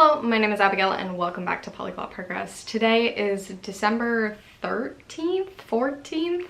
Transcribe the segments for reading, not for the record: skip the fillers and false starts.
Hello, my name is Abigail and welcome back to Polyglot Progress. Today is December 13th, 14th?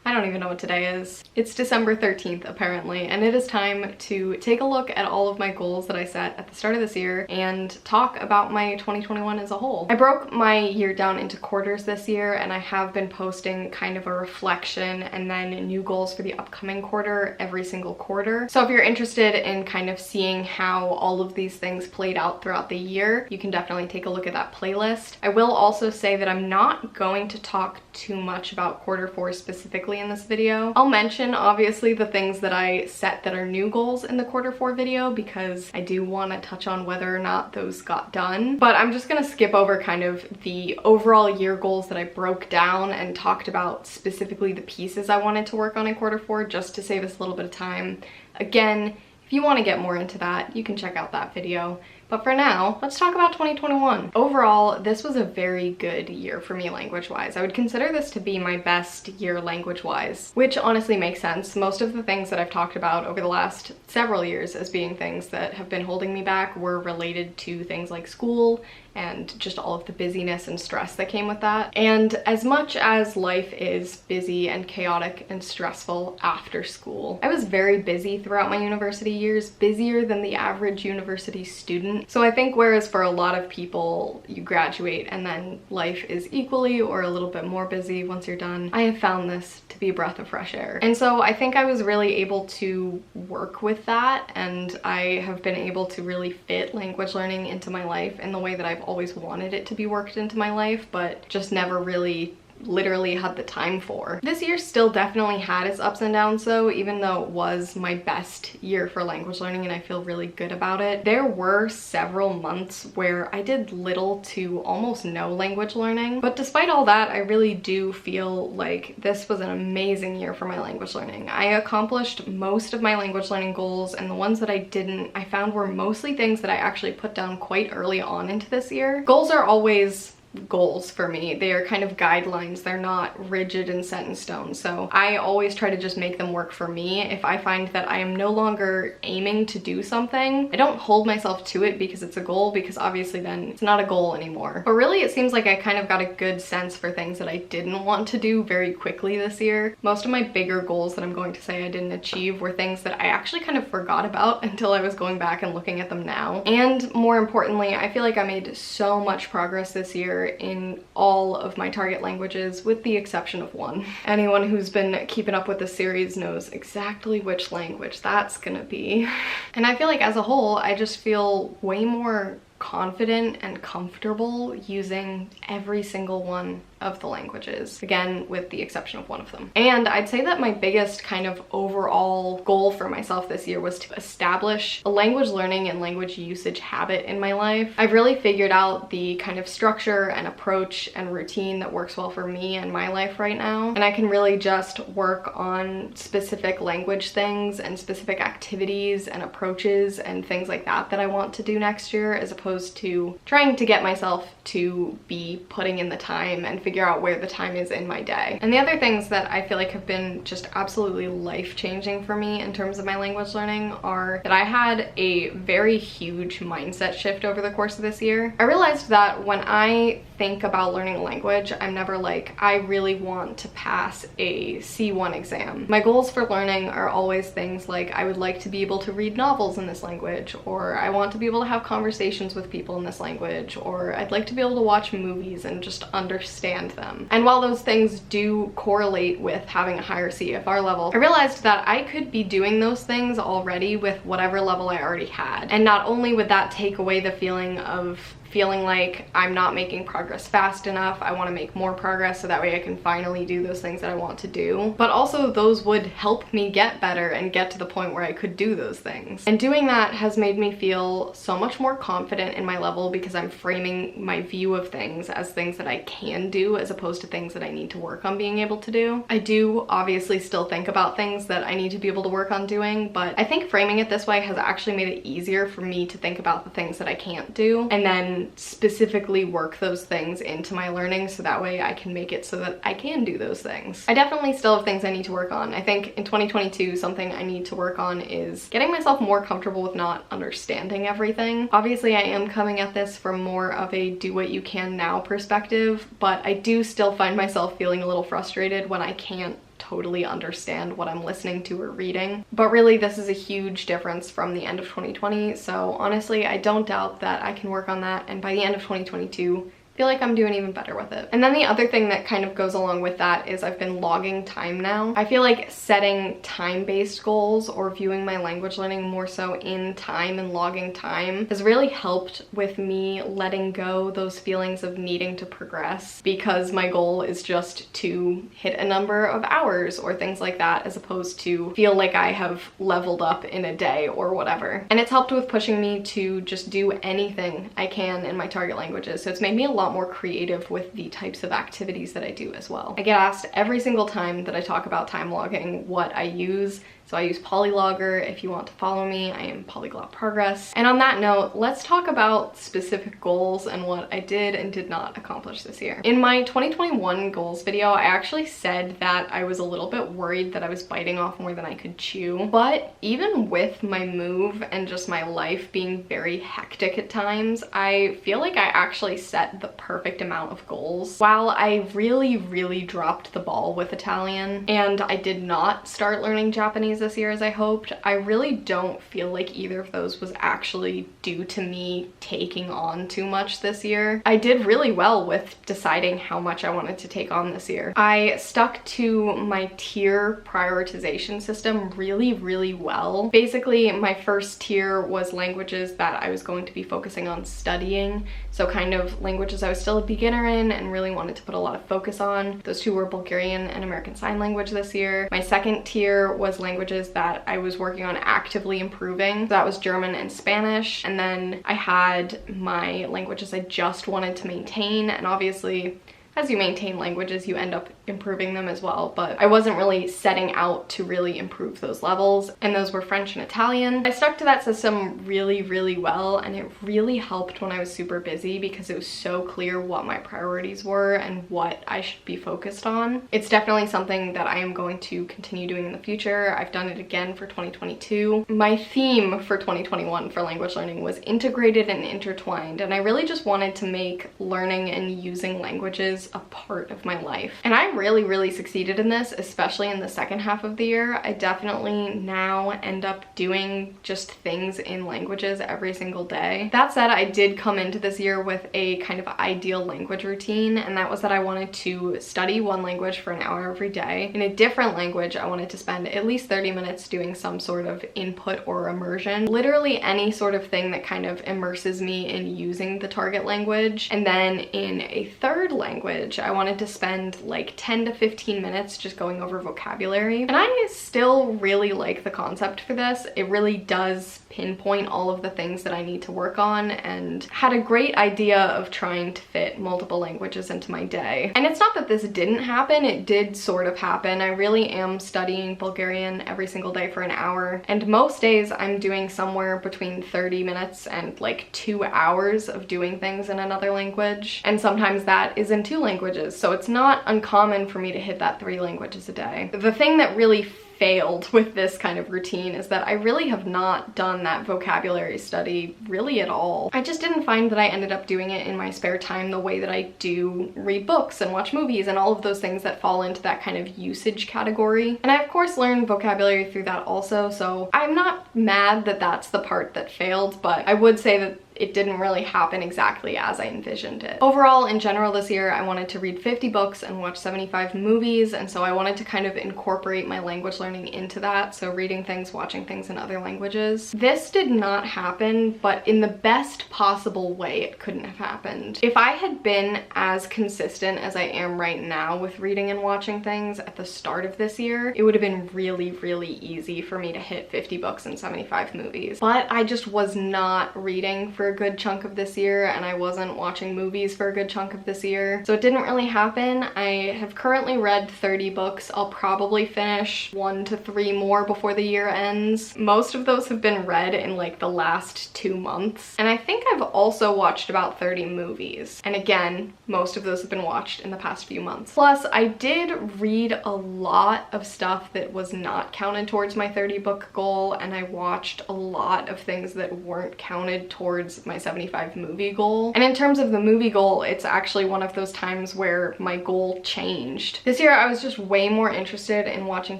I don't even know what today is. It's December 13th apparently, and it is time to take a look at all of my goals that I set at the start of this year and talk about my 2021 as a whole. I broke my year down into quarters this year, and I have been posting kind of a reflection and then new goals for the upcoming quarter every single quarter. So if you're interested in kind of seeing how all of these things played out throughout the year, you can definitely take a look at that playlist. I will also say that I'm not going to talk too much about quarter four specifically in this video. I'll mention obviously the things that I set that are new goals in the quarter four video because I do want to touch on whether or not those got done, but I'm just gonna skip over kind of the overall year goals that I broke down and talked about specifically the pieces I wanted to work on in quarter four just to save us a little bit of time. Again, if you want to get more into that, you can check out that video. But for now, let's talk about 2021. Overall, this was a very good year for me language-wise. I would consider this to be my best year language-wise, which honestly makes sense. Most of the things that I've talked about over the last several years as being things that have been holding me back were related to things like school and just all of the busyness and stress that came with that. And as much as life is busy and chaotic and stressful after school, I was very busy throughout my university years, busier than the average university student. So I think whereas for a lot of people you graduate and then life is equally or a little bit more busy once you're done, I have found this to be a breath of fresh air. And so I think I was really able to work with that, and I have been able to really fit language learning into my life in the way that I've always wanted it to be worked into my life, but just never really literally had the time for. This year still definitely had its ups and downs though, even though it was my best year for language learning and I feel really good about it. There were several months where I did little to almost no language learning, but despite all that, I really do feel like this was an amazing year for my language learning. I accomplished most of my language learning goals, and the ones that I didn't, I found were mostly things that I actually put down quite early on into this year. Goals are always goals for me. They are kind of guidelines. They're not rigid and set in stone. So I always try to just make them work for me. If I find that I am no longer aiming to do something, I don't hold myself to it because it's a goal, because obviously then it's not a goal anymore. But really it seems like I kind of got a good sense for things that I didn't want to do very quickly this year. Most of my bigger goals that I'm going to say I didn't achieve were things that I actually kind of forgot about until I was going back and looking at them now. And more importantly, I feel like I made so much progress this year in all of my target languages with the exception of one. Anyone who's been keeping up with the series knows exactly which language that's gonna be. And I feel like as a whole, I just feel way more confident and comfortable using every single one of the languages, again with the exception of one of them. And I'd say that my biggest kind of overall goal for myself this year was to establish a language learning and language usage habit in my life. I've really figured out the kind of structure and approach and routine that works well for me and my life right now, and I can really just work on specific language things and specific activities and approaches and things like that that I want to do next year, as opposed to trying to get myself to be putting in the time and figure out where the time is in my day. And the other things that I feel like have been just absolutely life-changing for me in terms of my language learning are that I had a very huge mindset shift over the course of this year. I realized that when I think about learning a language, I'm never like, I really want to pass a C1 exam. My goals for learning are always things like, I would like to be able to read novels in this language, or I want to be able to have conversations with people in this language, or I'd like to be able to watch movies and just understand them. And while those things do correlate with having a higher CFR level, I realized that I could be doing those things already with whatever level I already had. And not only would that take away the feeling of feeling like I'm not making progress fast enough, I want to make more progress so that way I can finally do those things that I want to do, but also those would help me get better and get to the point where I could do those things. And doing that has made me feel so much more confident in my level because I'm framing my view of things as things that I can do as opposed to things that I need to work on being able to do. I do obviously still think about things that I need to be able to work on doing, but I think framing it this way has actually made it easier for me to think about the things that I can't do and then can specifically work those things into my learning so that way I can make it so that I can do those things. I definitely still have things I need to work on. I think in 2022, something I need to work on is getting myself more comfortable with not understanding everything. Obviously, I am coming at this from more of a do what you can now perspective, but I do still find myself feeling a little frustrated when I can't totally understand what I'm listening to or reading. But really, this is a huge difference from the end of 2020, so honestly, I don't doubt that I can work on that, and by the end of 2022, feel like I'm doing even better with it. And then the other thing that kind of goes along with that is I've been logging time now. I feel like setting time-based goals or viewing my language learning more so in time and logging time has really helped with me letting go those feelings of needing to progress, because my goal is just to hit a number of hours or things like that, as opposed to feel like I have leveled up in a day or whatever. And it's helped with pushing me to just do anything I can in my target languages, so it's made me a lot more creative with the types of activities that I do as well. I get asked every single time that I talk about time logging what I use. So I use Polylogger. If you want to follow me, I am Polyglot Progress. And on that note, let's talk about specific goals and what I did and did not accomplish this year. In my 2021 goals video, I actually said that I was a little bit worried that I was biting off more than I could chew. But even with my move and just my life being very hectic at times, I feel like I actually set the perfect amount of goals. While I really dropped the ball with Italian and I did not start learning Japanese this year as I hoped, I really don't feel like either of those was actually due to me taking on too much this year. I did really well with deciding how much I wanted to take on this year. I stuck to my tier prioritization system really well. Basically, my first tier was languages that I was going to be focusing on studying, so kind of languages I was still a beginner in and really wanted to put a lot of focus on. Those two were Bulgarian and American Sign Language this year. My second tier was languages that I was working on actively improving. That was German and Spanish. And then I had my languages I just wanted to maintain, and obviously as you maintain languages, you end up improving them as well, but I wasn't really setting out to really improve those levels, and those were French and Italian. I stuck to that system really well, and it really helped when I was super busy because it was so clear what my priorities were and what I should be focused on. It's definitely something that I am going to continue doing in the future. I've done it again for 2022. My theme for 2021 for language learning was integrated and intertwined, and I really just wanted to make learning and using languages a part of my life. And I really succeeded in this, especially in the second half of the year. I definitely now end up doing just things in languages every single day. That said, I did come into this year with a kind of ideal language routine, and that was that I wanted to study one language for an hour every day. In a different language, I wanted to spend at least 30 minutes doing some sort of input or immersion. Literally any sort of thing that kind of immerses me in using the target language. And then in a third language, I wanted to spend like 10 to 15 minutes just going over vocabulary. And I still really like the concept for this. It really does pinpoint all of the things that I need to work on, and had a great idea of trying to fit multiple languages into my day. And it's not that this didn't happen, it did sort of happen. I really am studying Bulgarian every single day for an hour, and most days I'm doing somewhere between 30 minutes and like 2 hours of doing things in another language. And sometimes that is in 2 languages, so it's not uncommon for me to hit that 3 languages a day. The thing that really failed with this kind of routine is that I really have not done that vocabulary study really at all. I just didn't find that I ended up doing it in my spare time the way that I do read books and watch movies and all of those things that fall into that kind of usage category. And I of course learned vocabulary through that also, so I'm not mad that that's the part that failed, but I would say that it didn't really happen exactly as I envisioned it. Overall, in general this year, I wanted to read 50 books and watch 75 movies, and so I wanted to kind of incorporate my language learning into that, so reading things, watching things in other languages. This did not happen, but in the best possible way it couldn't have happened. If I had been as consistent as I am right now with reading and watching things at the start of this year, it would have been really easy for me to hit 50 books and 75 movies. But I just was not reading for for a good chunk of this year, and I wasn't watching movies for a good chunk of this year. So it didn't really happen. I have currently read 30 books. I'll probably finish 1 to 3 more before the year ends. Most of those have been read in like the last 2 months. And I think I've also watched about 30 movies. And again, most of those have been watched in the past few months. Plus, I did read a lot of stuff that was not counted towards my 30 book goal, and I watched a lot of things that weren't counted towards my 75 movie goal. And in terms of the movie goal, it's actually one of those times where my goal changed. This year I was just way more interested in watching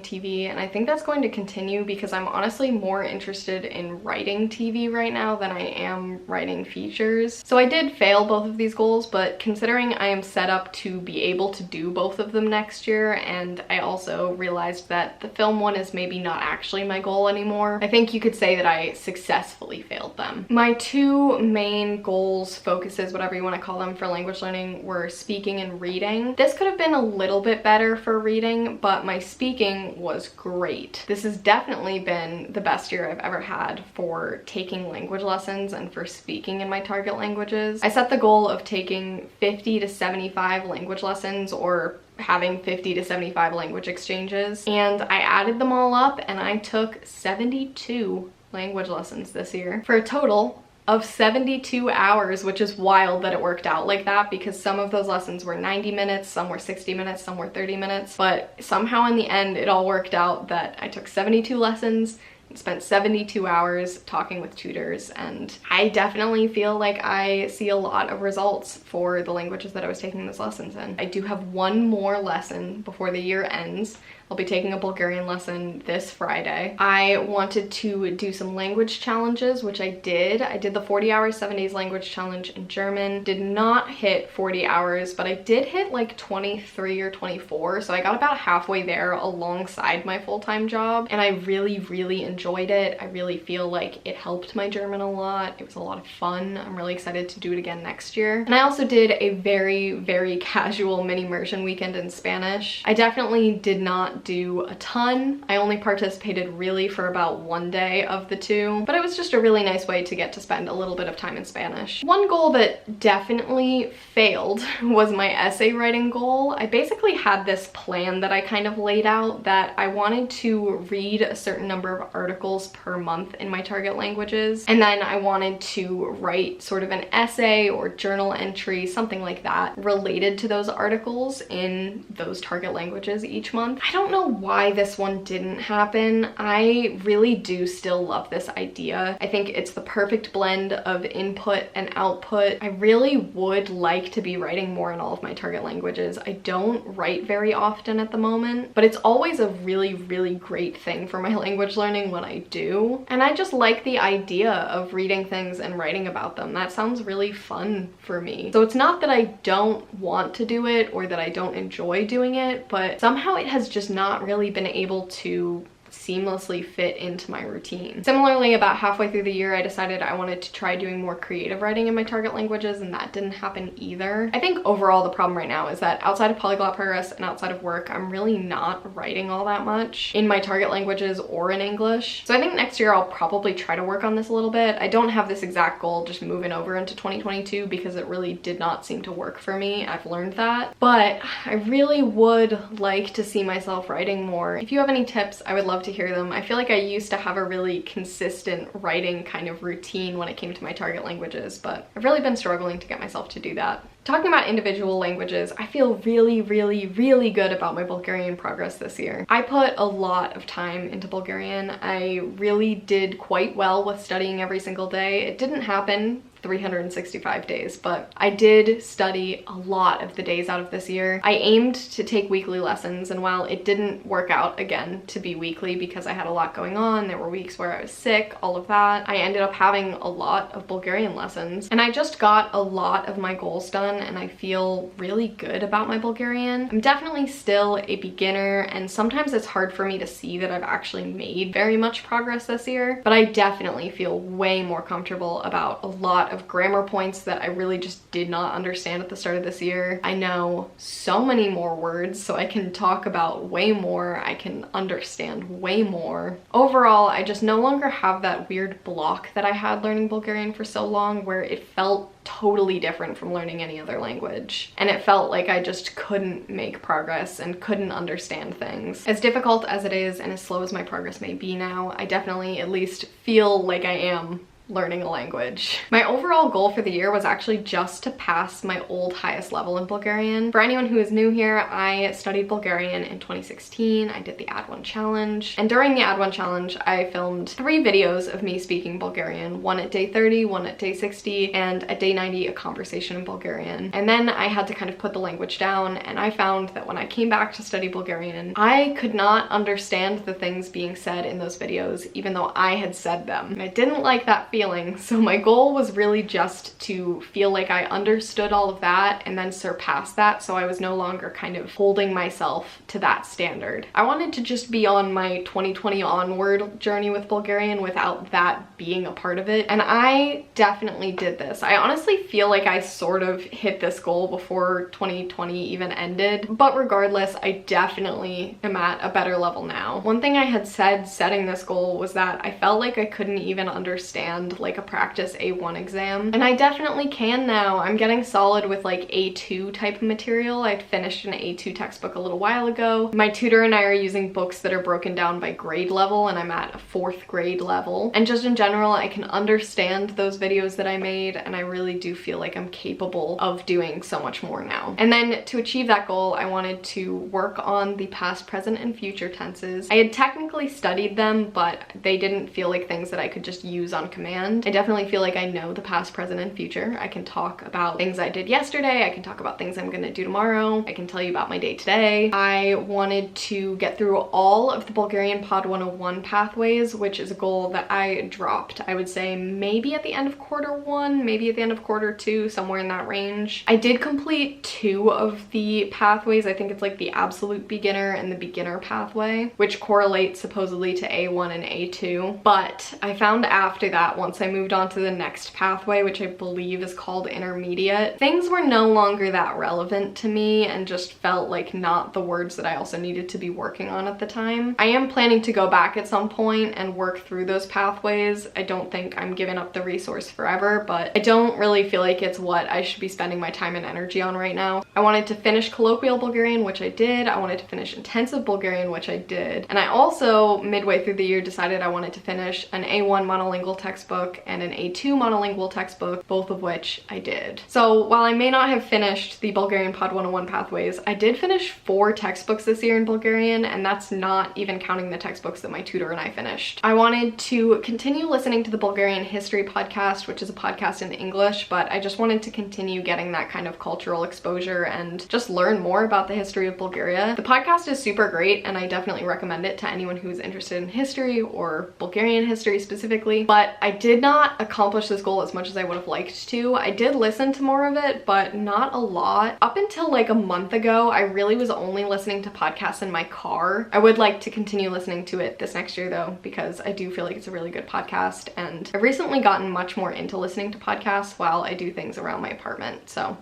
TV, and I think that's going to continue because I'm honestly more interested in writing TV right now than I am writing features. So I did fail both of these goals, but considering I am set up to be able to do both of them next year, and I also realized that the film one is maybe not actually my goal anymore, I think you could say that I successfully failed them. My 2 main goals, focuses, whatever you want to call them, for language learning were speaking and reading. This could have been a little bit better for reading, but my speaking was great. This has definitely been the best year I've ever had for taking language lessons and for speaking in my target languages. I set the goal of taking 50 to 75 language lessons, or having 50 to 75 language exchanges, and I added them all up and I took 72 language lessons this year for a total of 72 hours, which is wild that it worked out like that, because some of those lessons were 90 minutes, some were 60 minutes, some were 30 minutes, but somehow in the end it all worked out that I took 72 lessons and spent 72 hours talking with tutors, and I definitely feel like I see a lot of results for the languages that I was taking those lessons in. I do have 1 more lesson before the year ends. I'll be taking a Bulgarian lesson this Friday. I wanted to do some language challenges, which I did. I did the 40 hours, 7 days language challenge in German. Did not hit 40 hours, but I did hit like 23 or 24. So I got about halfway there alongside my full-time job. And I really, really enjoyed it. I really feel like it helped my German a lot. It was a lot of fun. I'm really excited to do it again next year. And I also did a very, very casual mini immersion weekend in Spanish. I definitely did not do a ton. I only participated really for about 1 day of the 2, but it was just a really nice way to get to spend a little bit of time in Spanish. One goal that definitely failed was my essay writing goal. I basically had this plan that I kind of laid out that I wanted to read a certain number of articles per month in my target languages, and then I wanted to write sort of an essay or journal entry, something like that, related to those articles in those target languages each month. I don't know why this one didn't happen. I really do still love this idea. I think it's the perfect blend of input and output. I really would like to be writing more in all of my target languages. I don't write very often at the moment, but it's always a really, really great thing for my language learning when I do. And I just like the idea of reading things and writing about them. That sounds really fun for me. So it's not that I don't want to do it or that I don't enjoy doing it, but somehow it has just not really been able to seamlessly fit into my routine. Similarly, about halfway through the year, I decided I wanted to try doing more creative writing in my target languages, and that didn't happen either. I think overall the problem right now is that outside of Polyglot Progress and outside of work, I'm really not writing all that much in my target languages or in English. So I think next year I'll probably try to work on this a little bit. I don't have this exact goal just moving over into 2022 because it really did not seem to work for me. I've learned that. But I really would like to see myself writing more. If you have any tips, I would love to hear them. I feel like I used to have a really consistent writing kind of routine when it came to my target languages, but I've really been struggling to get myself to do that. Talking about individual languages, I feel really, really, really good about my Bulgarian progress this year. I put a lot of time into Bulgarian. I really did quite well with studying every single day. It didn't happen 365 days, but I did study a lot of the days out of this year. I aimed to take weekly lessons, and while it didn't work out again to be weekly because I had a lot going on, there were weeks where I was sick, all of that, I ended up having a lot of Bulgarian lessons, and I just got a lot of my goals done, and I feel really good about my Bulgarian. I'm definitely still a beginner, and sometimes it's hard for me to see that I've actually made very much progress this year, but I definitely feel way more comfortable about a lot of of grammar points that I really just did not understand at the start of this year. I know so many more words, so I can talk about way more. I can understand way more. Overall, I just no longer have that weird block that I had learning Bulgarian for so long, where it felt totally different from learning any other language. And it felt like I just couldn't make progress and couldn't understand things. As difficult as it is and as slow as my progress may be now, I definitely at least feel like I am learning a language. My overall goal for the year was actually just to pass my old highest level in Bulgarian. For anyone who is new here, I studied Bulgarian in 2016. I did the Add 1 challenge, and during the Add 1 challenge I filmed 3 videos of me speaking Bulgarian, one at day 30, one at day 60, and at day 90 a conversation in Bulgarian. And then I had to kind of put the language down, and I found that when I came back to study Bulgarian, I could not understand the things being said in those videos even though I had said them. And I didn't like that feeling, so my goal was really just to feel like I understood all of that and then surpass that, so I was no longer kind of holding myself to that standard. I wanted to just be on my 2020 onward journey with Bulgarian without that being a part of it, and I definitely did this. I honestly feel like I sort of hit this goal before 2020 even ended, but regardless, I definitely am at a better level now. One thing I had said setting this goal was that I felt like I couldn't even understand like a practice A1 exam, and I definitely can now. I'm getting solid with like A2 type of material. I finished an A2 textbook a little while ago. My tutor and I are using books that are broken down by grade level, and I'm at a 4th grade level. And just in general, I can understand those videos that I made, and I really do feel like I'm capable of doing so much more now. And then to achieve that goal, I wanted to work on the past, present, and future tenses. I had technically studied them, but they didn't feel like things that I could just use on command. I definitely feel like I know the past, present, and future. I can talk about things I did yesterday. I can talk about things I'm gonna do tomorrow. I can tell you about my day today. I wanted to get through all of the Bulgarian Pod 101 pathways, which is a goal that I dropped. I would say maybe at the end of quarter 1, maybe at the end of quarter 2, somewhere in that range. I did complete 2 of the pathways. I think it's like the absolute beginner and the beginner pathway, which correlates supposedly to A1 and A2. But I found after that, once I moved on to the next pathway, which I believe is called intermediate, things were no longer that relevant to me and just felt like not the words that I also needed to be working on at the time. I am planning to go back at some point and work through those pathways. I don't think I'm giving up the resource forever, but I don't really feel like it's what I should be spending my time and energy on right now. I wanted to finish colloquial Bulgarian, which I did. I wanted to finish intensive Bulgarian, which I did. And I also, midway through the year, decided I wanted to finish an A1 monolingual textbook and an A2 monolingual textbook, both of which I did. So while I may not have finished the Bulgarian Pod 101 pathways, I did finish 4 textbooks this year in Bulgarian, and that's not even counting the textbooks that my tutor and I finished. I wanted to continue listening to the Bulgarian History podcast, which is a podcast in English, but I just wanted to continue getting that kind of cultural exposure and just learn more about the history of Bulgaria. The podcast is super great, and I definitely recommend it to anyone who's interested in history or Bulgarian history specifically, but I did not accomplish this goal as much as I would have liked to. I did listen to more of it, but not a lot. Up until like a month ago, I really was only listening to podcasts in my car. I would like to continue listening to it this next year though, because I do feel like it's a really good podcast, and I've recently gotten much more into listening to podcasts while I do things around my apartment, so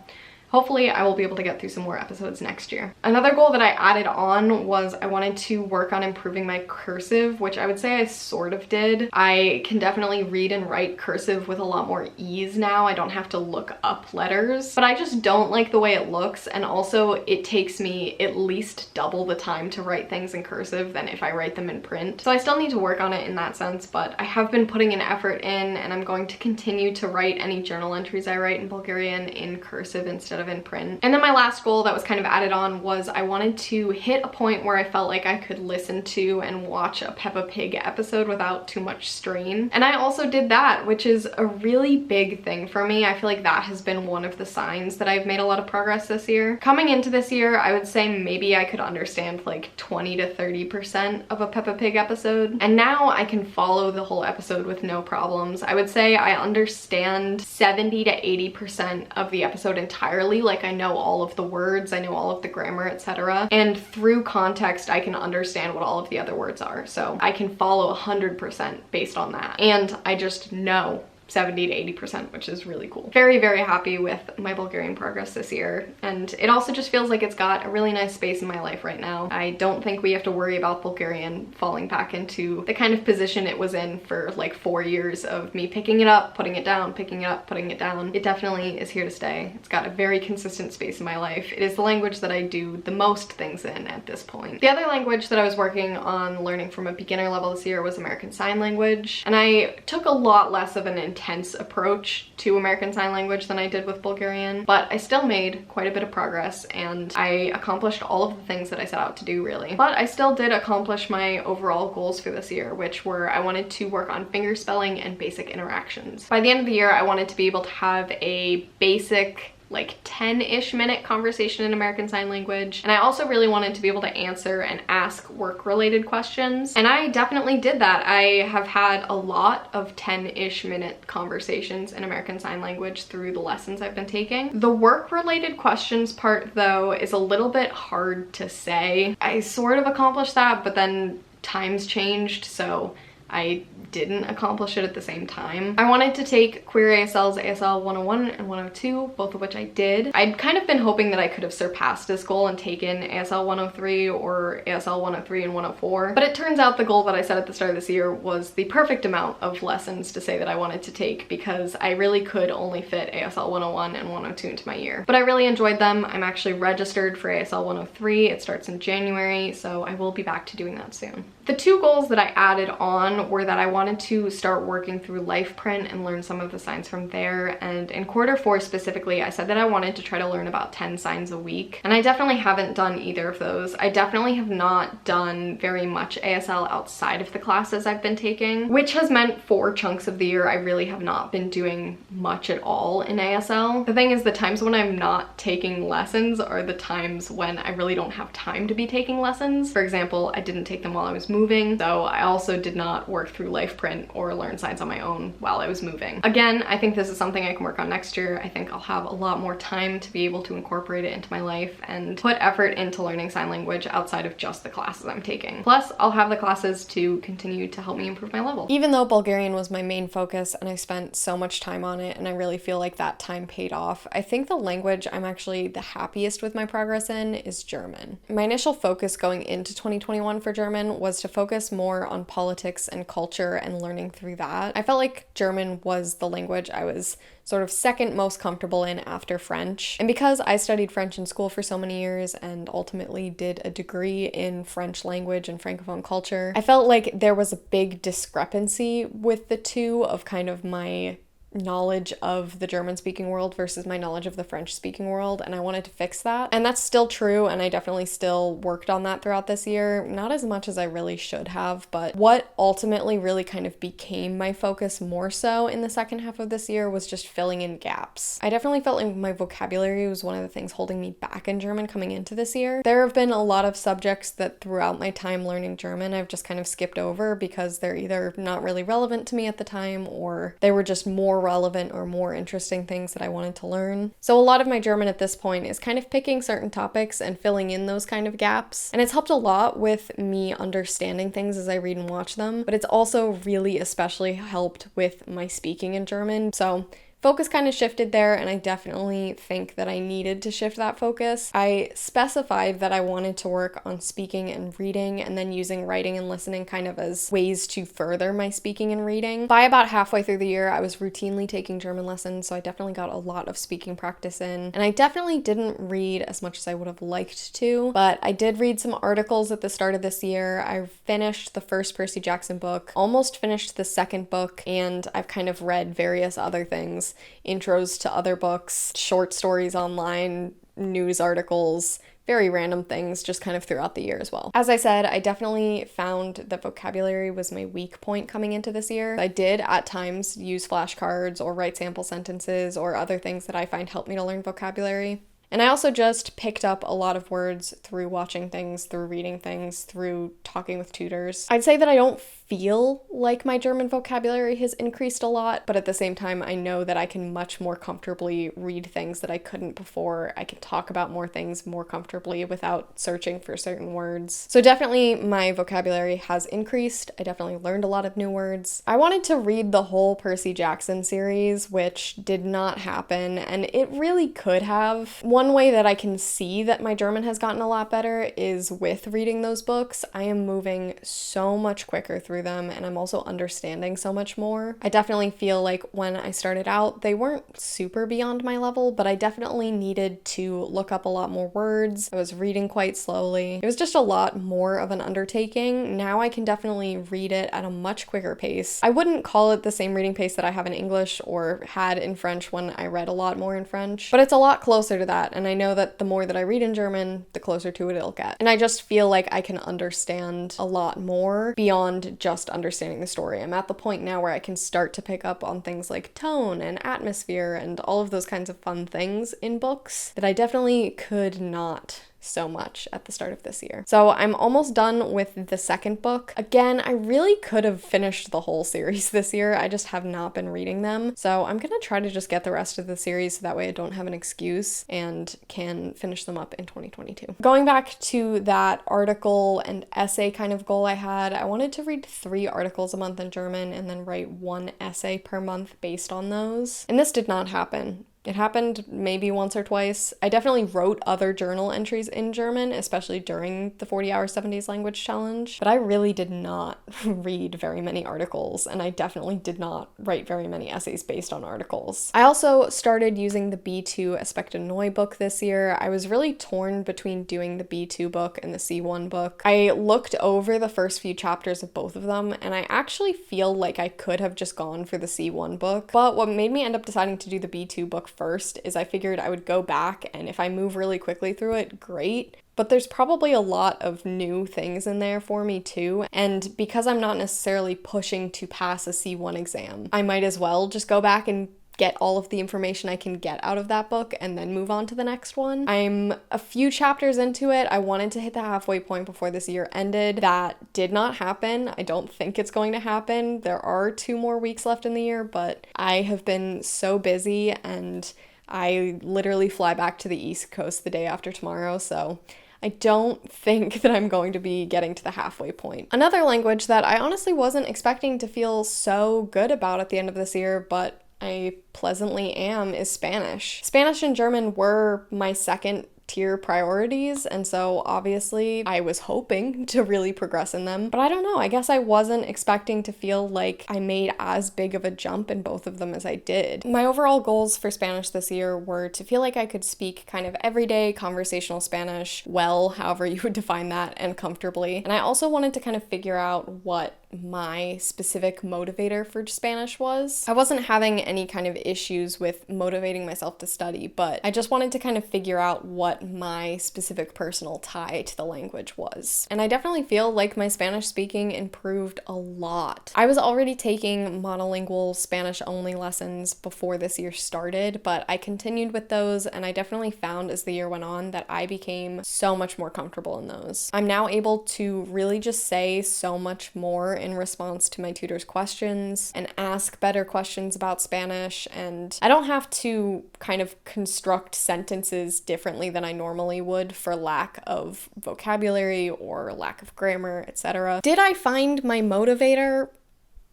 hopefully I will be able to get through some more episodes next year. Another goal that I added on was I wanted to work on improving my cursive, which I would say I sort of did. I can definitely read and write cursive with a lot more ease now. I don't have to look up letters, but I just don't like the way it looks, and also it takes me at least double the time to write things in cursive than if I write them in print. So I still need to work on it in that sense, but I have been putting an effort in, and I'm going to continue to write any journal entries I write in Bulgarian in cursive instead of in print. And then my last goal that was kind of added on was I wanted to hit a point where I felt like I could listen to and watch a Peppa Pig episode without too much strain. And I also did that, which is a really big thing for me. I feel like that has been one of the signs that I've made a lot of progress this year. Coming into this year, I would say maybe I could understand like 20 to 30% of a Peppa Pig episode. And now I can follow the whole episode with no problems. I would say I understand 70 to 80% of the episode entirely. Like I know all of the words, I know all of the grammar, etc. And through context, I can understand what all of the other words are. So I can follow 100% based on that. And I just know 70 to 80%, which is really cool. Very, very happy with my Bulgarian progress this year. And it also just feels like it's got a really nice space in my life right now. I don't think we have to worry about Bulgarian falling back into the kind of position it was in for like 4 years of me picking it up, putting it down, picking it up, putting it down. It definitely is here to stay. It's got a very consistent space in my life. It is the language that I do the most things in at this point. The other language that I was working on learning from a beginner level this year was American Sign Language. And I took a lot less of an intense approach to American Sign Language than I did with Bulgarian, but I still made quite a bit of progress and I accomplished all of the things that I set out to do, really. But I still did accomplish my overall goals for this year, which were I wanted to work on finger spelling and basic interactions. By the end of the year, I wanted to be able to have a basic like 10-ish minute conversation in American Sign Language. And I also really wanted to be able to answer and ask work-related questions. And I definitely did that. I have had a lot of 10-ish minute conversations in American Sign Language through the lessons I've been taking. The work-related questions part, though, is a little bit hard to say. I sort of accomplished that, but then times changed, so I didn't accomplish it at the same time. I wanted to take Queer ASL's ASL 101 and 102, both of which I did. I'd kind of been hoping that I could have surpassed this goal and taken ASL 103 or ASL 103 and 104, but it turns out the goal that I set at the start of this year was the perfect amount of lessons to say that I wanted to take, because I really could only fit ASL 101 and 102 into my year. But I really enjoyed them. I'm actually registered for ASL 103. It starts in January, so I will be back to doing that soon. The two goals that I added on were that I wanted to start working through LifePrint and learn some of the signs from there, and in Q4 specifically, I said that I wanted to try to learn about 10 signs a week, and I definitely haven't done either of those. I definitely have not done very much ASL outside of the classes I've been taking, which has meant 4 chunks of the year I really have not been doing much at all in ASL. The thing is, the times when I'm not taking lessons are the times when I really don't have time to be taking lessons. For example, I didn't take them while I was moving, so I also did not work through LifePrint or learn signs on my own while I was moving. Again, I think this is something I can work on next year. I think I'll have a lot more time to be able to incorporate it into my life and put effort into learning sign language outside of just the classes I'm taking. Plus, I'll have the classes to continue to help me improve my level. Even though Bulgarian was my main focus and I spent so much time on it and I really feel like that time paid off, I think the language I'm actually the happiest with my progress in is German. My initial focus going into 2021 for German was to focus more on politics and culture and learning through that. I felt like German was the language I was sort of second most comfortable in after French. And because I studied French in school for so many years and ultimately did a degree in French language and Francophone culture, I felt like there was a big discrepancy with the two of kind of my knowledge of the German-speaking world versus my knowledge of the French-speaking world, and I wanted to fix that. And that's still true, and I definitely still worked on that throughout this year. Not as much as I really should have, but what ultimately really kind of became my focus more so in the second half of this year was just filling in gaps. I definitely felt like my vocabulary was one of the things holding me back in German coming into this year. There have been a lot of subjects that throughout my time learning German I've just kind of skipped over because they're either not really relevant to me at the time or they were just more relevant or more interesting things that I wanted to learn. So a lot of my German at this point is kind of picking certain topics and filling in those kind of gaps. And it's helped a lot with me understanding things as I read and watch them, but it's also really especially helped with my speaking in German. So focus kind of shifted there, and I definitely think that I needed to shift that focus. I specified that I wanted to work on speaking and reading, and then using writing and listening kind of as ways to further my speaking and reading. By about halfway through the year, I was routinely taking German lessons, so I definitely got a lot of speaking practice in. And I definitely didn't read as much as I would have liked to, but I did read some articles at the start of this year. I finished the first Percy Jackson book, almost finished the second book, and I've kind of read various other things. Intros to other books, short stories online, news articles, very random things just kind of throughout the year as well. As I said, I definitely found that vocabulary was my weak point coming into this year. I did at times use flashcards or write sample sentences or other things that I find help me to learn vocabulary. And I also just picked up a lot of words through watching things, through reading things, through talking with tutors. I'd say that I don't feel like my German vocabulary has increased a lot, but at the same time, I know that I can much more comfortably read things that I couldn't before. I can talk about more things more comfortably without searching for certain words. So definitely my vocabulary has increased. I definitely learned a lot of new words. I wanted to read the whole Percy Jackson series, which did not happen, and it really could have. One way that I can see that my German has gotten a lot better is with reading those books. I am moving so much quicker through them, and I'm also understanding so much more. I definitely feel like when I started out, they weren't super beyond my level, but I definitely needed to look up a lot more words. I was reading quite slowly. It was just a lot more of an undertaking. Now I can definitely read it at a much quicker pace. I wouldn't call it the same reading pace that I have in English or had in French when I read a lot more in French, but it's a lot closer to that, and I know that the more that I read in German, the closer to it it'll get. And I just feel like I can understand a lot more beyond just understanding the story. I'm at the point now where I can start to pick up on things like tone and atmosphere and all of those kinds of fun things in books that I definitely could not so much at the start of this year. So I'm almost done with the second book. Again, I really could have finished the whole series this year. I just have not been reading them. So I'm gonna try to just get the rest of the series so that way I don't have an excuse and can finish them up in 2022. Going back to that article and essay kind of goal I had, I wanted to read 3 articles a month in German and then write 1 essay per month based on those. And this did not happen. It happened maybe once or twice. I definitely wrote other journal entries in German, especially during the 40-hour 7 days language challenge, but I really did not read very many articles, and I definitely did not write very many essays based on articles. I also started using the B2 Aspect Neu book this year. I was really torn between doing the B2 book and the C1 book. I looked over the first few chapters of both of them, and I actually feel like I could have just gone for the C1 book, but what made me end up deciding to do the B2 book first is I figured I would go back, and if I move really quickly through it, great. But there's probably a lot of new things in there for me too, and because I'm not necessarily pushing to pass a C1 exam, I might as well just go back and get all of the information I can get out of that book and then move on to the next one. I'm a few chapters into it. I wanted to hit the halfway point before this year ended. That did not happen. I don't think it's going to happen. There are 2 more weeks left in the year, but I have been so busy and I literally fly back to the East Coast the day after tomorrow, so I don't think that I'm going to be getting to the halfway point. Another language that I honestly wasn't expecting to feel so good about at the end of this year, but I pleasantly am, is Spanish. Spanish and German were my second tier priorities, and so obviously I was hoping to really progress in them, but I don't know, I guess I wasn't expecting to feel like I made as big of a jump in both of them as I did. My overall goals for Spanish this year were to feel like I could speak kind of everyday conversational Spanish well, however you would define that, and comfortably. And I also wanted to kind of figure out what my specific motivator for Spanish was. I wasn't having any kind of issues with motivating myself to study, but I just wanted to kind of figure out what my specific personal tie to the language was. And I definitely feel like my Spanish speaking improved a lot. I was already taking monolingual Spanish only lessons before this year started, but I continued with those, and I definitely found as the year went on that I became so much more comfortable in those. I'm now able to really just say so much more in response to my tutor's questions and ask better questions about Spanish, and I don't have to kind of construct sentences differently than I normally would for lack of vocabulary or lack of grammar, etc. Did I find my motivator?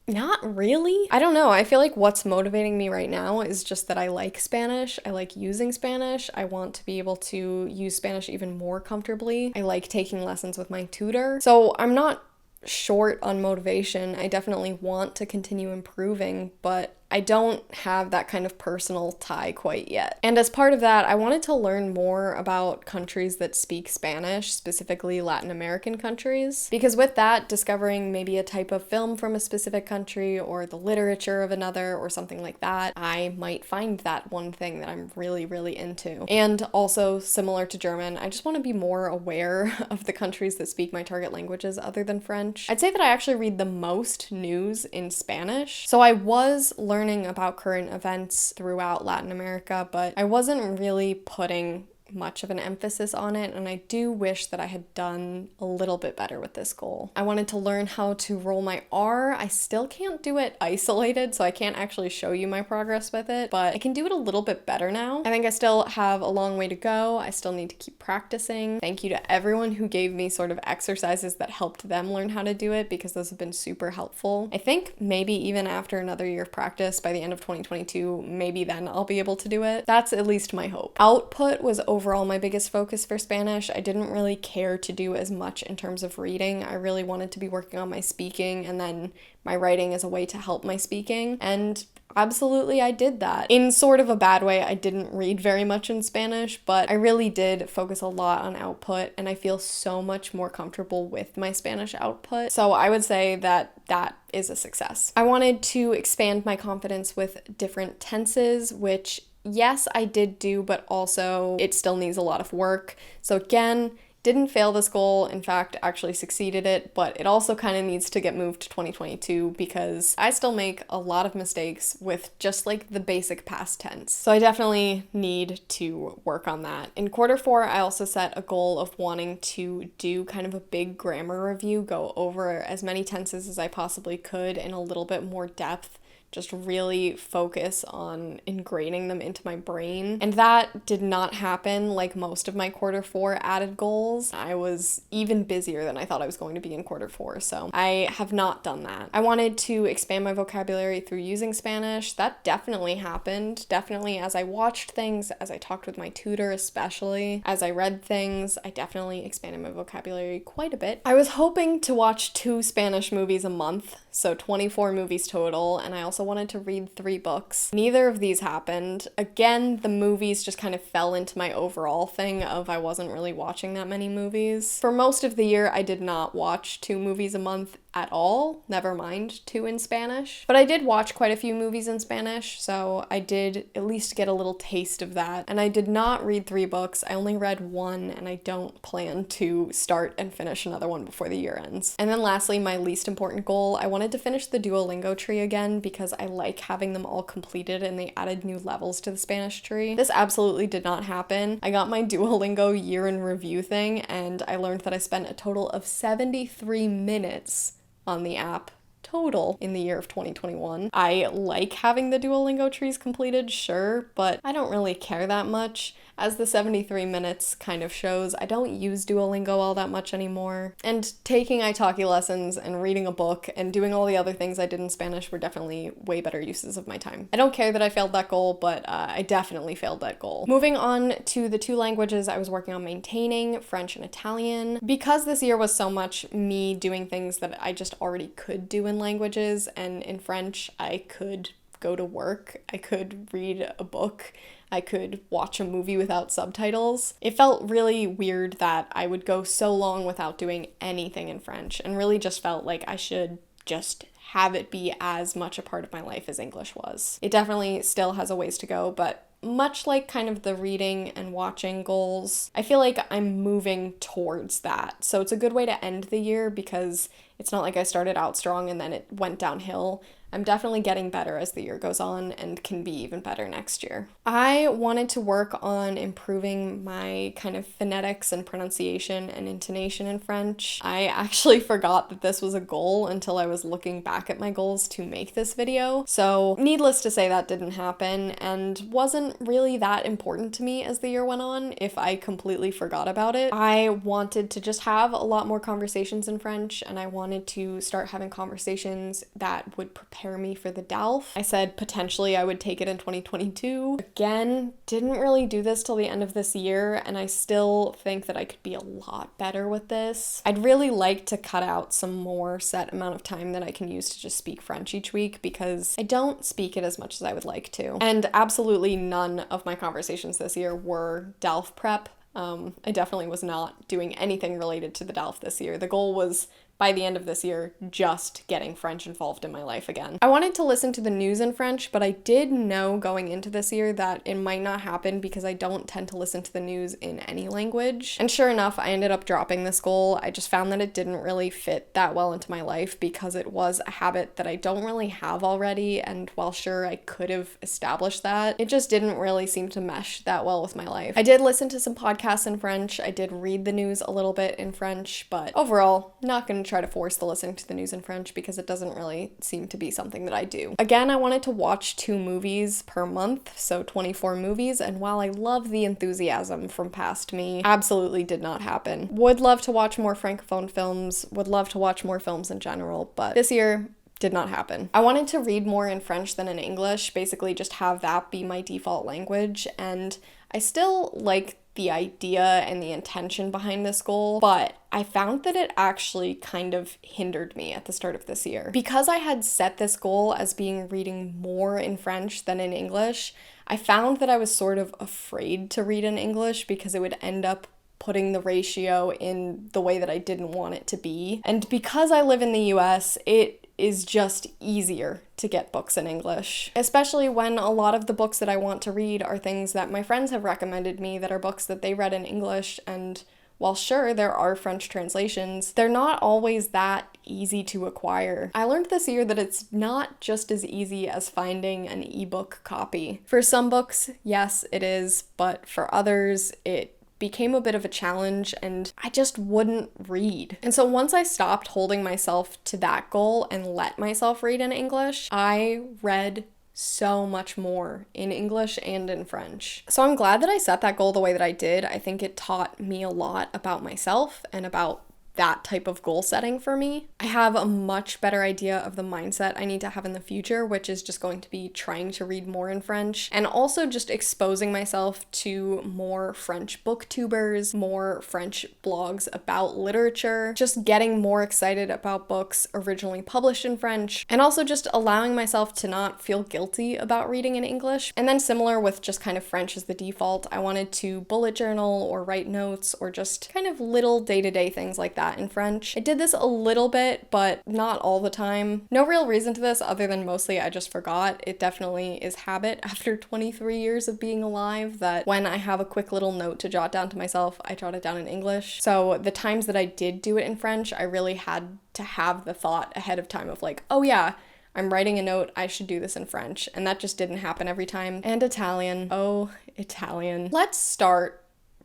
Not really. I don't know. I feel like what's motivating me right now is just that I like Spanish. I like using Spanish. I want to be able to use Spanish even more comfortably. I like taking lessons with my tutor. So I'm not short on motivation. I definitely want to continue improving, but I don't have that kind of personal tie quite yet. And as part of that, I wanted to learn more about countries that speak Spanish, specifically Latin American countries, because with that, discovering maybe a type of film from a specific country or the literature of another or something like that, I might find that one thing that I'm really, really into. And also, similar to German, I just want to be more aware of the countries that speak my target languages other than French. I'd say that I actually read the most news in Spanish, so I was learning about current events throughout Latin America, but I wasn't really putting much of an emphasis on it, and I do wish that I had done a little bit better with this goal. I wanted to learn how to roll my R. I still can't do it isolated, so I can't actually show you my progress with it, but I can do it a little bit better now. I think I still have a long way to go. I still need to keep practicing. Thank you to everyone who gave me sort of exercises that helped them learn how to do it, because those have been super helpful. I think maybe even after another year of practice, by the end of 2022, maybe then I'll be able to do it. That's at least my hope. Output was overall my biggest focus for Spanish. I didn't really care to do as much in terms of reading. I really wanted to be working on my speaking and then my writing as a way to help my speaking, and absolutely I did that. In sort of a bad way, I didn't read very much in Spanish, but I really did focus a lot on output, and I feel so much more comfortable with my Spanish output. So I would say that that is a success. I wanted to expand my confidence with different tenses, which yes, I did do, but also it still needs a lot of work. So again, didn't fail this goal, in fact, actually succeeded it, but it also kind of needs to get moved to 2022 because I still make a lot of mistakes with just like the basic past tense. So I definitely need to work on that. In quarter 4, I also set a goal of wanting to do kind of a big grammar review, go over as many tenses as I possibly could in a little bit more depth, just really focus on ingraining them into my brain. And that did not happen like most of my quarter 4 added goals. I was even busier than I thought I was going to be in quarter 4, so I have not done that. I wanted to expand my vocabulary through using Spanish. That definitely happened. Definitely as I watched things, as I talked with my tutor especially, as I read things, I definitely expanded my vocabulary quite a bit. I was hoping to watch 2 Spanish movies a month, so 24 movies total, and I also wanted to read 3 books. Neither of these happened. Again, the movies just kind of fell into my overall thing of I wasn't really watching that many movies. For most of the year, I did not watch 2 movies a month at all, never mind 2 in Spanish. But I did watch quite a few movies in Spanish, so I did at least get a little taste of that. And I did not read 3 books, I only read 1, and I don't plan to start and finish another one before the year ends. And then lastly, my least important goal, I wanted to finish the Duolingo tree again because I like having them all completed and they added new levels to the Spanish tree. This absolutely did not happen. I got my Duolingo year in review thing and I learned that I spent a total of 73 minutes on the app total in the year of 2021. I like having the Duolingo trees completed, sure, but I don't really care that much. As the 73 minutes kind of shows, I don't use Duolingo all that much anymore. And taking italki lessons and reading a book and doing all the other things I did in Spanish were definitely way better uses of my time. I don't care that I failed that goal, but I definitely failed that goal. Moving on to the 2 languages I was working on maintaining, French and Italian. Because this year was so much me doing things that I just already could do in languages, and in French I could go to work, I could read a book, I could watch a movie without subtitles. It felt really weird that I would go so long without doing anything in French, and really just felt like I should just have it be as much a part of my life as English was. It definitely still has a ways to go, but much like kind of the reading and watching goals, I feel like I'm moving towards that. So it's a good way to end the year because it's not like I started out strong and then it went downhill. I'm definitely getting better as the year goes on and can be even better next year. I wanted to work on improving my kind of phonetics and pronunciation and intonation in French. I actually forgot that this was a goal until I was looking back at my goals to make this video. So needless to say, that didn't happen and wasn't really that important to me as the year went on if I completely forgot about it. I wanted to just have a lot more conversations in French, and I wanted to start having conversations that would prepare me for the DALF. I said potentially I would take it in 2022. Again, didn't really do this till the end of this year, and I still think that I could be a lot better with this. I'd really like to cut out some more set amount of time that I can use to just speak French each week because I don't speak it as much as I would like to. And absolutely none of my conversations this year were DALF prep. I definitely was not doing anything related to the DALF this year. The goal was by the end of this year, just getting French involved in my life again. I wanted to listen to the news in French, but I did know going into this year that it might not happen because I don't tend to listen to the news in any language. And sure enough, I ended up dropping this goal. I just found that it didn't really fit that well into my life because it was a habit that I don't really have already, and while sure I could have established that, it just didn't really seem to mesh that well with my life. I did listen to some podcasts in French, I did read the news a little bit in French, but overall, not gonna try to force the listening to the news in French because it doesn't really seem to be something that I do. Again, I wanted to watch 2 movies per month, so 24 movies, and while I love the enthusiasm from past me, absolutely did not happen. Would love to watch more Francophone films, would love to watch more films in general, but this year, did not happen. I wanted to read more in French than in English, basically just have that be my default language, and I still like the idea and the intention behind this goal, but I found that it actually kind of hindered me at the start of this year. Because I had set this goal as being reading more in French than in English, I found that I was sort of afraid to read in English because it would end up putting the ratio in the way that I didn't want it to be. And because I live in the US, it is just easier to get books in English, especially when a lot of the books that I want to read are things that my friends have recommended me that are books that they read in English, and while sure there are French translations, they're not always that easy to acquire. I learned this year that it's not just as easy as finding an ebook copy. For some books, yes, it is, but for others, it became a bit of a challenge and I just wouldn't read. And so once I stopped holding myself to that goal and let myself read in English, I read so much more in English and in French. So I'm glad that I set that goal the way that I did. I think it taught me a lot about myself and about that type of goal setting for me. I have a much better idea of the mindset I need to have in the future, which is just going to be trying to read more in French and also just exposing myself to more French booktubers, more French blogs about literature, just getting more excited about books originally published in French, and also just allowing myself to not feel guilty about reading in English. And then similar with just kind of French as the default, I wanted to bullet journal or write notes or just kind of little day-to-day things like that in French. I did this a little bit, but not all the time. No real reason to this other than mostly I just forgot. It definitely is habit after 23 years of being alive that when I have a quick little note to jot down to myself, I jot it down in English. So the times that I did do it in French, I really had to have the thought ahead of time of like, oh yeah, I'm writing a note, I should do this in French. And that just didn't happen every time. And Italian. Oh, Italian. Let's start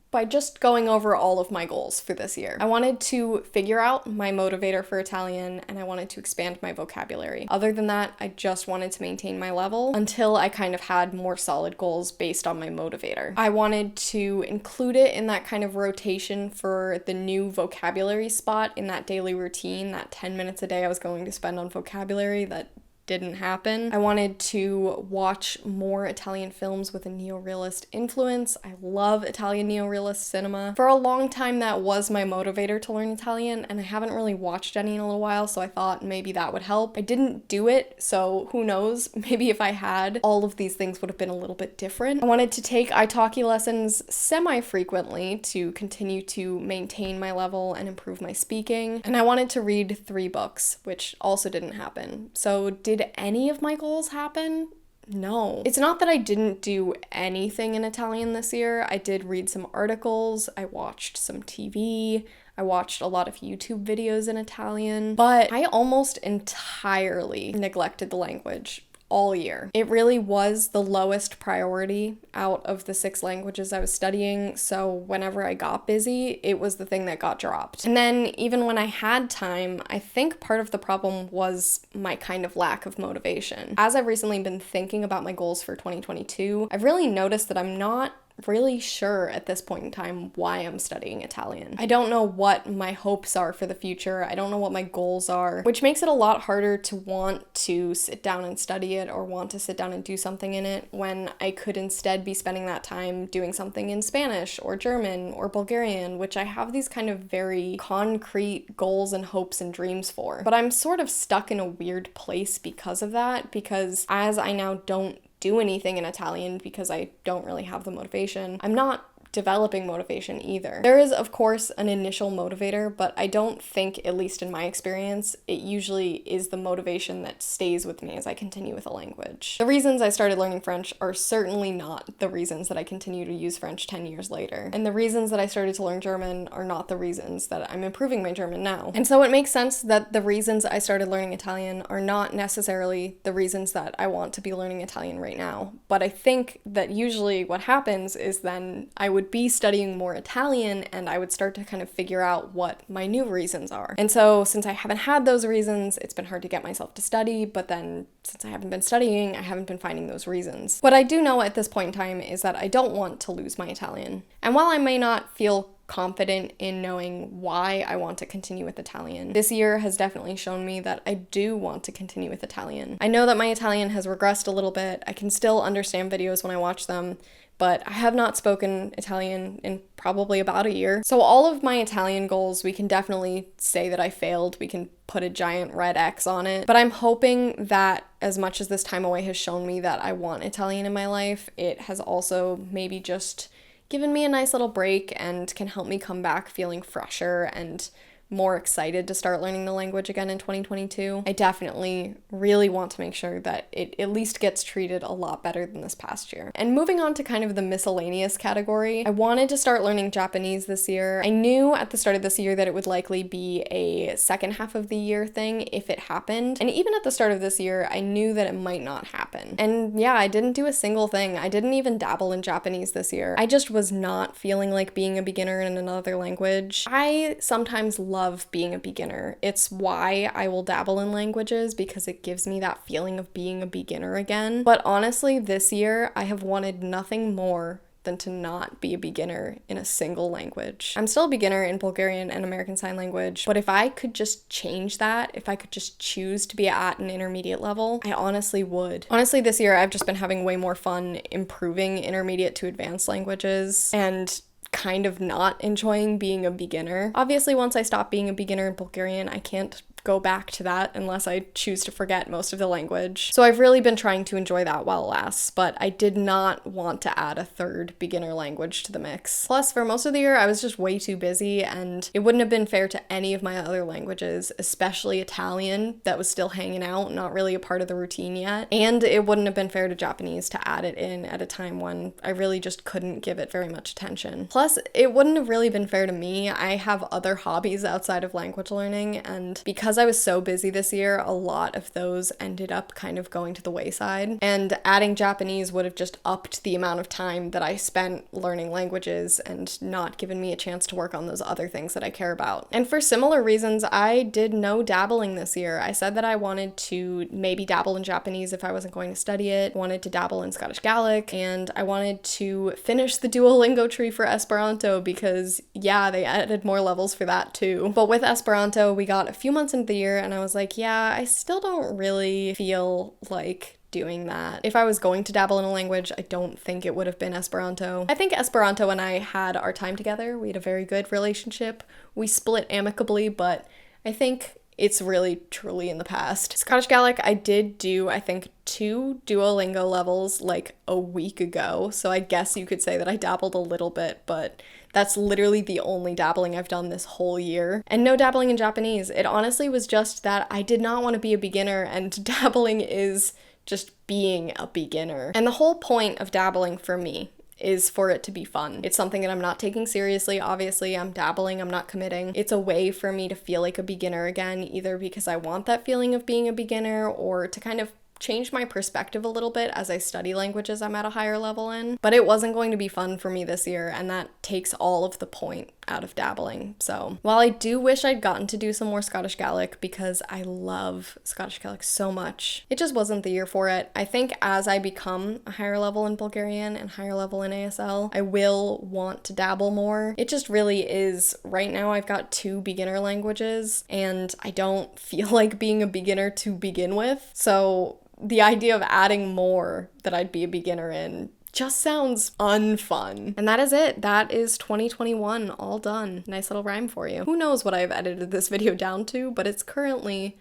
by just going over all of my goals for this year. I wanted to figure out my motivator for Italian and I wanted to expand my vocabulary. Other than that, I just wanted to maintain my level until I kind of had more solid goals based on my motivator. I wanted to include it in that kind of rotation for the new vocabulary spot in that daily routine, that 10 minutes a day I was going to spend on vocabulary that didn't happen. I wanted to watch more Italian films with a neorealist influence. I love Italian neorealist cinema. For a long time, that was my motivator to learn Italian, and I haven't really watched any in a little while, so I thought maybe that would help. I didn't do it, so who knows? Maybe if I had, all of these things would have been a little bit different. I wanted to take italki lessons semi-frequently to continue to maintain my level and improve my speaking, and I wanted to read 3 books, which also didn't happen. So did any of my goals happen? No. It's not that I didn't do anything in Italian this year. I did read some articles, I watched some TV, I watched a lot of YouTube videos in Italian, but I almost entirely neglected the language all year. It really was the lowest priority out of the 6 languages I was studying, so whenever I got busy, it was the thing that got dropped. And then even when I had time, I think part of the problem was my kind of lack of motivation. As I've recently been thinking about my goals for 2022, I've really noticed that I'm not really sure at this point in time why I'm studying Italian. I don't know what my hopes are for the future. I don't know what my goals are, which makes it a lot harder to want to sit down and study it or want to sit down and do something in it when I could instead be spending that time doing something in Spanish or German or Bulgarian, which I have these kind of very concrete goals and hopes and dreams for. But I'm sort of stuck in a weird place because of that, because as I now don't do anything in Italian because I don't really have the motivation, I'm not developing motivation either. There is, of course, an initial motivator, but I don't think, at least in my experience, it usually is the motivation that stays with me as I continue with a language. The reasons I started learning French are certainly not the reasons that I continue to use French 10 years later. And the reasons that I started to learn German are not the reasons that I'm improving my German now. And so it makes sense that the reasons I started learning Italian are not necessarily the reasons that I want to be learning Italian right now. But I think that usually what happens is then I would be studying more Italian and I would start to kind of figure out what my new reasons are. And so since I haven't had those reasons, it's been hard to get myself to study, but then since I haven't been studying, I haven't been finding those reasons. What I do know at this point in time is that I don't want to lose my Italian. And while I may not feel confident in knowing why I want to continue with Italian, this year has definitely shown me that I do want to continue with Italian. I know that my Italian has regressed a little bit. I can still understand videos when I watch them, but I have not spoken Italian in probably about a year. So all of my Italian goals, we can definitely say that I failed. We can put a giant red X on it. But I'm hoping that as much as this time away has shown me that I want Italian in my life, it has also maybe just given me a nice little break and can help me come back feeling fresher and more excited to start learning the language again in 2022. I definitely really want to make sure that it at least gets treated a lot better than this past year. And moving on to kind of the miscellaneous category, I wanted to start learning Japanese this year. I knew at the start of this year that it would likely be a second half of the year thing if it happened. And even at the start of this year, I knew that it might not happen. And yeah, I didn't do a single thing. I didn't even dabble in Japanese this year. I just was not feeling like being a beginner in another language. I sometimes love being a beginner. It's why I will dabble in languages, because it gives me that feeling of being a beginner again. But honestly, this year, I have wanted nothing more than to not be a beginner in a single language. I'm still a beginner in Bulgarian and American Sign Language, but if I could just change that, if I could just choose to be at an intermediate level, I honestly would. Honestly, this year, I've just been having way more fun improving intermediate to advanced languages and kind of not enjoying being a beginner. Obviously, once I stop being a beginner in Bulgarian, I can't go back to that unless I choose to forget most of the language. So I've really been trying to enjoy that while it lasts, but I did not want to add a third beginner language to the mix. Plus, for most of the year, I was just way too busy, and it wouldn't have been fair to any of my other languages, especially Italian, that was still hanging out, not really a part of the routine yet. And it wouldn't have been fair to Japanese to add it in at a time when I really just couldn't give it very much attention. Plus, it wouldn't have really been fair to me. I have other hobbies outside of language learning, and because I was so busy this year, a lot of those ended up kind of going to the wayside. And adding Japanese would have just upped the amount of time that I spent learning languages and not given me a chance to work on those other things that I care about. And for similar reasons, I did no dabbling this year. I said that I wanted to maybe dabble in Japanese if I wasn't going to study it, wanted to dabble in Scottish Gaelic, and I wanted to finish the Duolingo tree for Esperanto because, yeah, they added more levels for that too. But with Esperanto, we got a few months into the year and I was like, yeah, I still don't really feel like doing that. If I was going to dabble in a language, I don't think it would have been Esperanto. I think Esperanto and I had our time together. We had a very good relationship. We split amicably, but I think it's really truly in the past. Scottish Gaelic, I did do, I think, 2 Duolingo levels like a week ago, so I guess you could say that I dabbled a little bit, but that's literally the only dabbling I've done this whole year. And no dabbling in Japanese. It honestly was just that I did not want to be a beginner, and dabbling is just being a beginner. And the whole point of dabbling for me is for it to be fun. It's something that I'm not taking seriously. Obviously, I'm dabbling, I'm not committing. It's a way for me to feel like a beginner again, either because I want that feeling of being a beginner or to kind of change my perspective a little bit as I study languages I'm at a higher level in. But it wasn't going to be fun for me this year, and that takes all of the point out of dabbling. So while I do wish I'd gotten to do some more Scottish Gaelic because I love Scottish Gaelic so much, it just wasn't the year for it. I think as I become a higher level in Bulgarian and higher level in ASL, I will want to dabble more. It just really is. Right now I've got 2 beginner languages and I don't feel like being a beginner to begin with. So the idea of adding more that I'd be a beginner in just sounds unfun. And that is it. That is 2021 all done. Nice little rhyme for you. Who knows what I've edited this video down to, but it's currently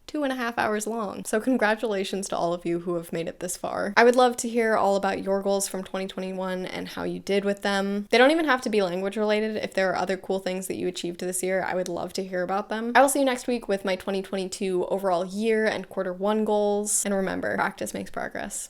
2.5 hours long. So congratulations to all of you who have made it this far. I would love to hear all about your goals from 2021 and how you did with them. They don't even have to be language related. If there are other cool things that you achieved this year, I would love to hear about them. I will see you next week with my 2022 overall year and quarter one goals. And remember, practice makes progress.